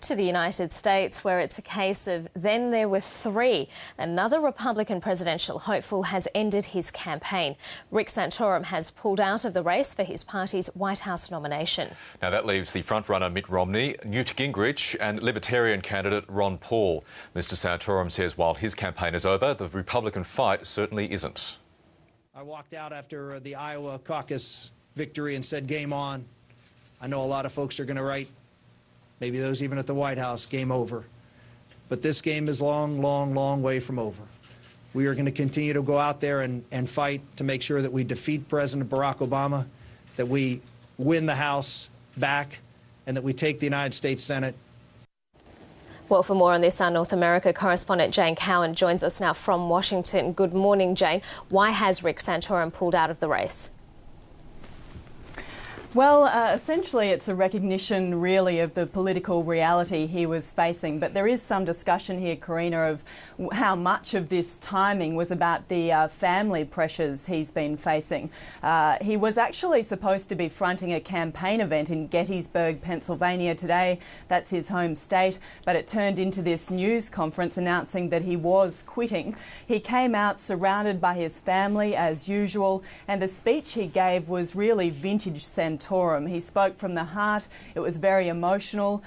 To the United States, where it's a case of then there were three. Another Republican presidential hopeful has ended his campaign. Rick Santorum has pulled out of the race for his party's White House nomination. Now that leaves the frontrunner Mitt Romney, Newt Gingrich and Libertarian candidate Ron Paul. Mr Santorum says while his campaign is over, the Republican fight certainly isn't. I walked out after the Iowa caucus victory and said, game on. I know a lot of folks are going to write, maybe those even at the White House, game over. But this game is long way from over. We are going to continue to go out there and fight to make sure that we defeat President Barack Obama, that we win the House back, and that we take the United States Senate. Well, for more on this, our North America correspondent Jane Cowan joins us now from Washington. Good morning, Jane. Why has Rick Santorum pulled out of the race? Well, essentially it's a recognition really of the political reality he was facing, but there is some discussion here, Karina, of how much of this timing was about the family pressures he's been facing. He was actually supposed to be fronting a campaign event in Gettysburg, Pennsylvania today. That's his home state, but it turned into this news conference announcing that he was quitting. He came out surrounded by his family as usual, and the speech he gave was really vintage Santorum. He spoke from the heart. It was very emotional.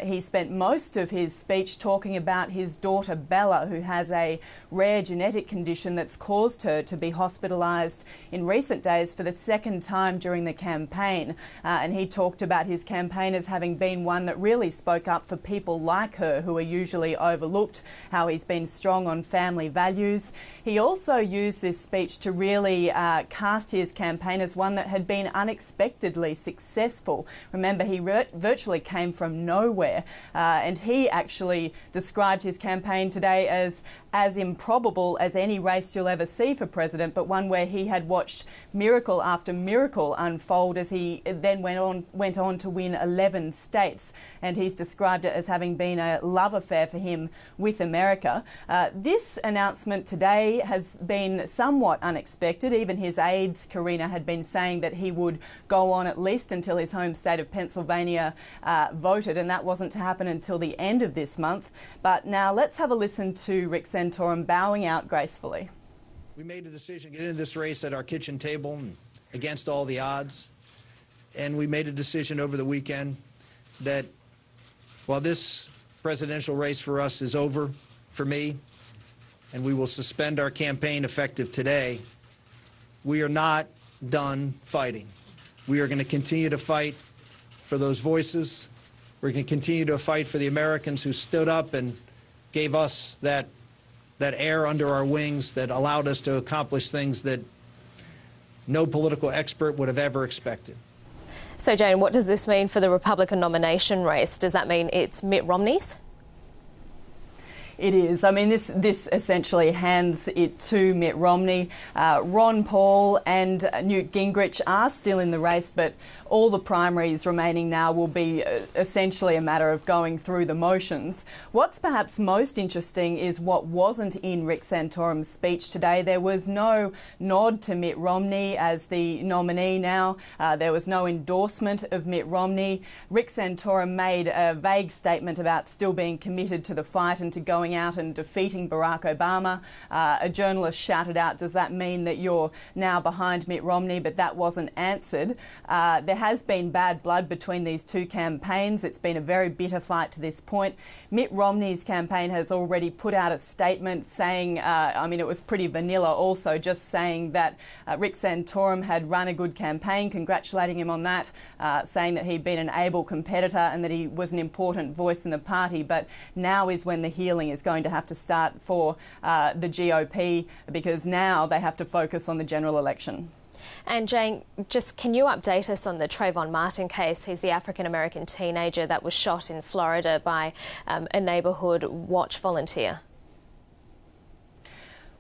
He spent most of his speech talking about his daughter Bella, who has a rare genetic condition that's caused her to be hospitalised in recent days for the second time during the campaign. And he talked about his campaign as having been one that really spoke up for people like her who are usually overlooked, how he's been strong on family values. He also used this speech to really cast his campaign as one that had been unexpectedly successful. Remember, he virtually came from nowhere, and he actually described his campaign today as improbable as any race you'll ever see for president, but one where he had watched miracle after miracle unfold as he then went on to win 11 states, and he's described it as having been a love affair for him with America. This announcement today has been somewhat unexpected. Even his aides, Karina, had been saying that he would go on at least until his home state of Pennsylvania voted, and that wasn't to happen until the end of this month. But now let's have a listen to Rick Santorum bowing out gracefully. We made a decision to get into this race at our kitchen table against all the odds, and we made a decision over the weekend that while this presidential race for us is over for me, and we will suspend our campaign effective today, we are not done fighting. We are going to continue to fight for those voices. We're going to continue to fight for the Americans who stood up and gave us that air under our wings that allowed us to accomplish things that no political expert would have ever expected. So, Jane, what does this mean for the Republican nomination race? Does that mean it's Mitt Romney's? It is. I mean, this essentially hands it to Mitt Romney. Ron Paul and Newt Gingrich are still in the race, but all the primaries remaining now will be essentially a matter of going through the motions. What's perhaps most interesting is what wasn't in Rick Santorum's speech today. There was no nod to Mitt Romney as the nominee now. There was no endorsement of Mitt Romney. Rick Santorum made a vague statement about still being committed to the fight and to going out and defeating Barack Obama. A journalist shouted out, "Does that mean that you're now behind Mitt Romney?" But that wasn't answered. There has been bad blood between these two campaigns. It's been a very bitter fight to this point. Mitt Romney's campaign has already put out a statement saying, I mean, it was pretty vanilla also, just saying that Rick Santorum had run a good campaign, congratulating him on that, saying that he'd been an able competitor and that he was an important voice in the party. But now is when the healing is going to have to start for the GOP, because now they have to focus on the general election. And Jane, just can you update us on the Trayvon Martin case? He's the African-American teenager that was shot in Florida by a neighbourhood watch volunteer.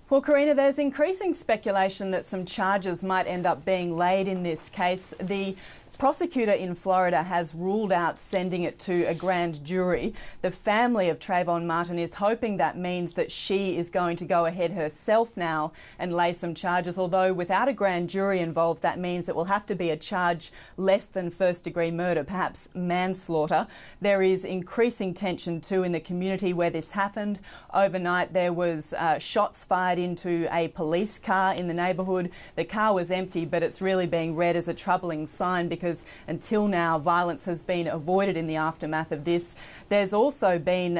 Well, Karina, there's increasing speculation that some charges might end up being laid in this case. The prosecutor in Florida has ruled out sending it to a grand jury. The family of Trayvon Martin is hoping that means that she is going to go ahead herself now and lay some charges, although without a grand jury involved, that means it will have to be a charge less than first-degree murder, perhaps manslaughter. There is increasing tension too in the community where this happened. Overnight there was shots fired into a police car in the neighbourhood. The car was empty, but it's really being read as a troubling sign because until now violence has been avoided in the aftermath of this. There's also been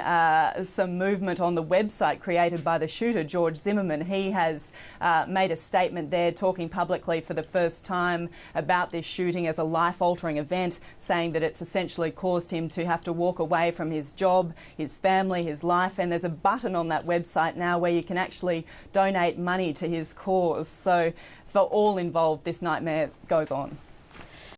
some movement on the website created by the shooter, George Zimmerman. He has made a statement there talking publicly for the first time about this shooting as a life-altering event, saying that it's essentially caused him to have to walk away from his job, his family, his life, and there's a button on that website now where you can actually donate money to his cause. So for all involved, this nightmare goes on.